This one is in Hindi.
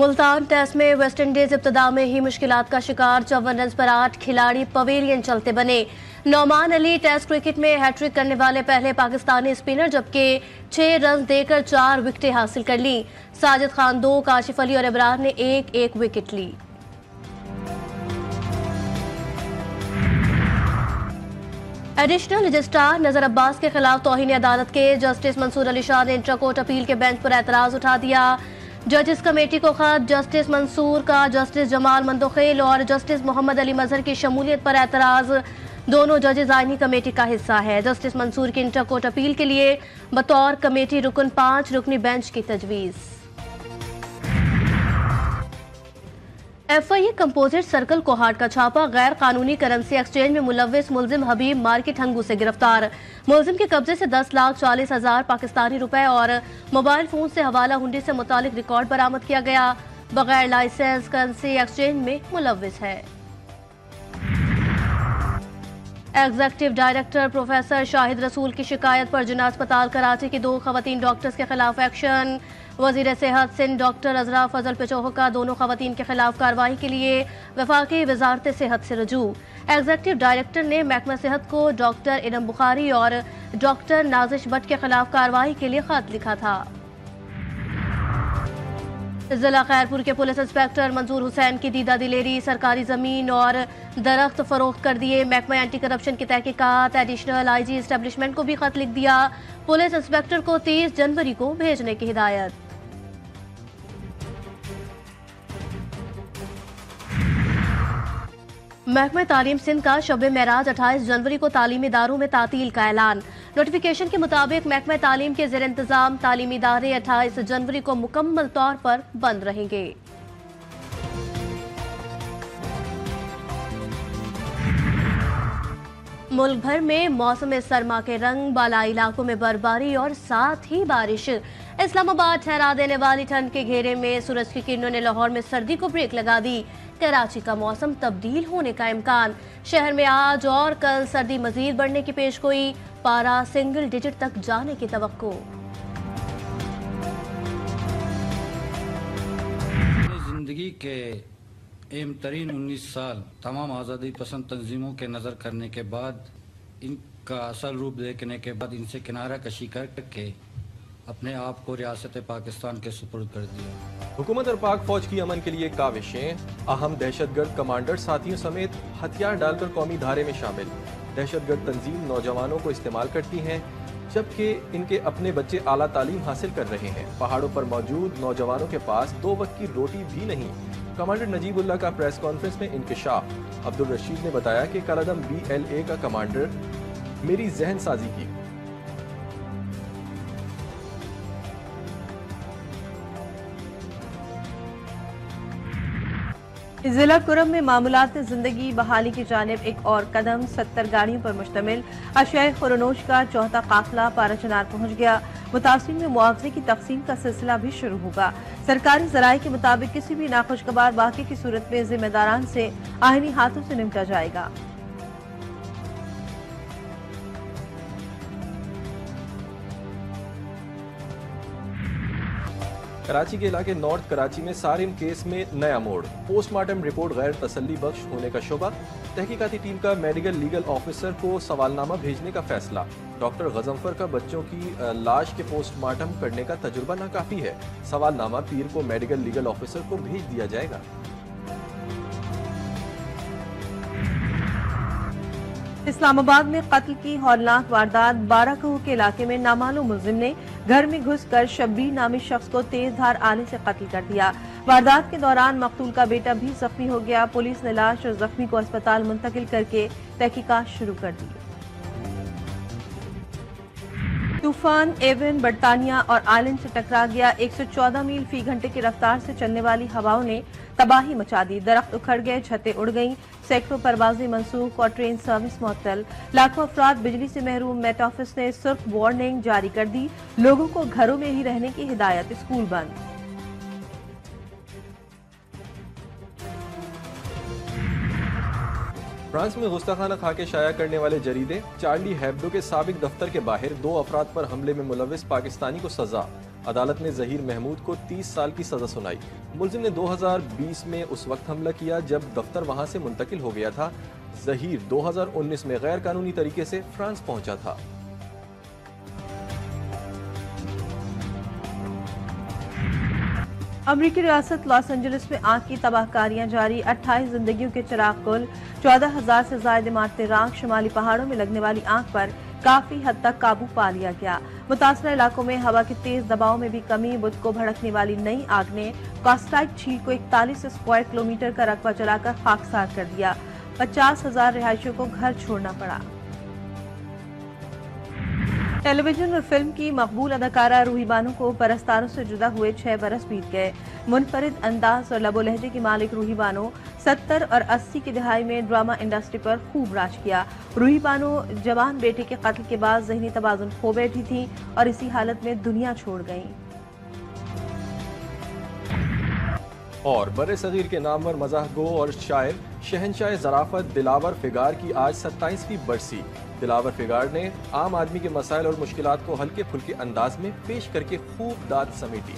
मुल्तान टेस्ट में वेस्टइंडीज इब्तदा में ही मुश्किलात का शिकार। 54 रन पर 8 खिलाड़ी पवेलियन चलते बने। नौमान अली टेस्ट क्रिकेट में हैट्रिक करने वाले पहले पाकिस्तानी स्पिनर, जबकि 6 रन देकर 4 विकेटें हासिल कर ली। साजिद खान 2, काशिफ अली और इमरान ने एक एक विकेट ली। एडिशनल रजिस्ट्रार नजर अब्बास के खिलाफ तौहीन अदालत के जस्टिस मंसूर अली शाह ने इंट्रा कोर्ट अपील के बेंच पर एतराज उठा दिया। जजेस कमेटी को खत। जस्टिस मंसूर का जस्टिस जमाल मंदोखेल और जस्टिस मोहम्मद अली मजहर की शमूलियत पर एतराज। दोनों जजेस आईनी कमेटी का हिस्सा है। जस्टिस मंसूर की इंट्रा कोर्ट अपील के लिए बतौर कमेटी रुकन 5 रुकनी बेंच की तजवीज़। FIA कंपोजिट सर्कल कोहाट का छापा। गैर कानूनी करेंसी एक्सचेंज में मुलविस मुलजिम हबीब मार्केट हंगू से गिरफ्तार। मुलजिम के कब्जे से 10,40,000 पाकिस्तानी रुपए और मोबाइल फोन से हवाला हुंडी से मुतालिक रिकॉर्ड बरामद किया गया। बगैर लाइसेंस करेंसी एक्सचेंज में मुलविस है। एग्जीक्यूटिव डायरेक्टर प्रोफेसर शाहिद रसूल की शिकायत पर जिन्ना अस्पताल कराची की 2 खवातीन डॉक्टर्स के खिलाफ एक्शन। वजीर सेहत सिंध डॉक्टर अजरा फजल पिचोह का दोनों खवातीन के खिलाफ कार्रवाई के लिए वफाकी वजारत सेहत से रजू। एग्जीक्यूटिव डायरेक्टर ने महकमा सेहत को डॉक्टर इनम बुखारी और डॉक्टर नाजिश भट्ट के खिलाफ कार्रवाई के लिए खत लिखा था। जिला खैरपुर के पुलिस इंस्पेक्टर मंजूर हुसैन की दीदा दिलेरी। सरकारी जमीन और दरख्त फरोख्त कर दिए। महकमा एंटी करप्शन की तहकीकात। एडिशनल IG एस्टेब्लिशमेंट को भी खत लिख दिया। पुलिस इंस्पेक्टर को 30 जनवरी को भेजने की हिदायत। महकमा तालीम सिंध का शब महराज 28 जनवरी को तालीमी इदारों में तातील का ऐलान। नोटिफिकेशन के मुताबिक महकमा तालीम के ज़ेर इंतजाम तालीमी इदारे 28 जनवरी को मुकम्मल तौर पर बंद रहेंगे। मुल्क भर में मौसम सरमा के रंग। बालाई इलाकों में बर्फबारी और साथ ही बारिश। इस्लामाबाद ठहरा देने वाली ठंड के घेरे में सूरज की किरणों ने लाहौर में सर्दी को ब्रेक लगा दी। कराची का मौसम तब्दील होने का इम्कान। शहर में आज और कल सर्दी मजीद बढ़ने की पेशगोई। पारा सिंगल डिजिट तक जाने की तवक्को। जिंदगी के अहम तरीन 19 साल तमाम आज़ादी पसंद तंजीमों के नज़र करने के बाद, इनका असल रूप देखने के बाद इनसे किनारा कशी करके अपने आप को रियासत पाकिस्तान के सुपुर्द कर दिया। हुकूमत और पाक फौज की अमन के लिए काविशें। अहम दहशतगर्द कमांडर साथियों समेत हथियार डालकर कौमी धारे में शामिल। दहशतगर्द तंजीम नौजवानों को इस्तेमाल करती हैं, जबकि इनके अपने बच्चे आला तालीम हासिल कर रहे हैं। पहाड़ों पर मौजूद नौजवानों के पास 2 वक्त की रोटी भी नहीं। कमांडर नजीबुल्लाह का प्रेस कॉन्फ्रेंस में इंकशाफ। अब्दुल रशीद ने बताया कि कलअदम BLA का कमांडर मेरी जहन साजी की। जिला कुरम में मामूलात जिंदगी बहाली की जानिब एक और कदम। 70 गाड़ियों पर मुश्तमिल अशियाए खुरनोश का 4था काफिला पाराचनार पहुंच गया। मुतासिरीन में मुआवजे की तकसीम का सिलसिला भी शुरू होगा। सरकारी जराये के मुताबिक किसी भी नाखुशगवार वाक़े की सूरत में जिम्मेदारान से आईनी हाथों से निपटा जाएगा। कराची के इलाके नॉर्थ कराची में सारिम केस में नया मोड़। पोस्टमार्टम रिपोर्ट गैर तसल्ली बख्श होने का शुबा। तहकीकाती टीम का मेडिकल लीगल ऑफिसर को सवालनामा भेजने का फैसला। डॉक्टर गजनफर का बच्चों की लाश के पोस्टमार्टम करने का तजुर्बा नाकाफी है। सवालनामा पीर को मेडिकल लीगल ऑफिसर को भेज दिया जाएगा। इस्लामाबाद में कत्ल की हौलनाक वारदात। 12 कहू के इलाके में नामालूम मुलजिम ने घर में घुसकर शब्बीर नामी शख्स को तेज धार आले से कत्ल कर दिया। वारदात के दौरान मकतूल का बेटा भी जख्मी हो गया। पुलिस ने लाश और जख्मी को अस्पताल मुंतकिल करके तहकीकात शुरू कर दी। तूफान एवन बरतानिया और आइलैंड से टकरा गया। 114 मील फी घंटे की रफ्तार से चलने वाली हवाओं ने तबाही मचा दी। दरख्त उखड़ गए, छतें उड़ गईं, सैकड़ों परवाजें मनसूख और ट्रेन सर्विस मुअत्तल। लाखों अफराद बिजली से महरूम। मेट ऑफिस ने सिर्फ वार्निंग जारी कर दी। लोगों को घरों में ही रहने की हिदायत। स्कूल बंद। फ्रांस में गुस्ताखाना खाके शाया करने वाले जरीदे चार्ली हेब्डो के साबिक दफ्तर के बाहर 2 अफराद पर हमले में मुलविस पाकिस्तानी को सजा। अदालत ने जहीर महमूद को 30 साल की सजा सुनाई। मुलजिम ने 2020 में उस वक्त हमला किया जब दफ्तर वहां से मुंतकिल हो गया था। जहीर 2019 में गैर कानूनी तरीके से फ्रांस पहुंचा था। अमरीकी रियासत लॉस एंजलिस में आग की तबाहकारियां जारी। 28 जिंदगियों के चिराग कुल। 14,000 से ज्यादा इमारतें राख। शुमाली पहाड़ों में लगने वाली आग पर काफी हद तक काबू पा लिया गया। मुतासरा इलाकों में हवा के तेज दबाव में भी कमी। बुध को भड़कने वाली नई आग ने कास्टाइट झील को 41 स्क्वायर किलोमीटर का रकबा जलाकर खाकसार कर दिया। 50,000 रिहायशियों को घर छोड़ना पड़ा। टेलीविजन और फिल्म की मकबूल अदाकारा रूही बानो को परस्तारों से जुदा हुए 6 बरस बीत गए। मुनफरिद अंदाज और लबो लहजे की मालिक रूही बानो 70 और 80 की दहाई में ड्रामा इंडस्ट्री पर खूब राज किया। रूही बानो जवान बेटे के कत्ल के बाद ज़हनी तवाज़ुन खो बैठी थी और इसी हालत में दुनिया छोड़ गईं। और बड़े सगीर के नामवर मज़ाह गो और शायर शहनशाह ज़राफ़त दिलावर फिगार की आज 27वीं बरसी। दिलावर फिगार ने आम आदमी के मसाइल और मुश्किलात को हल्के फुल्के अंदाज में पेश करके खूब दाद समेटी।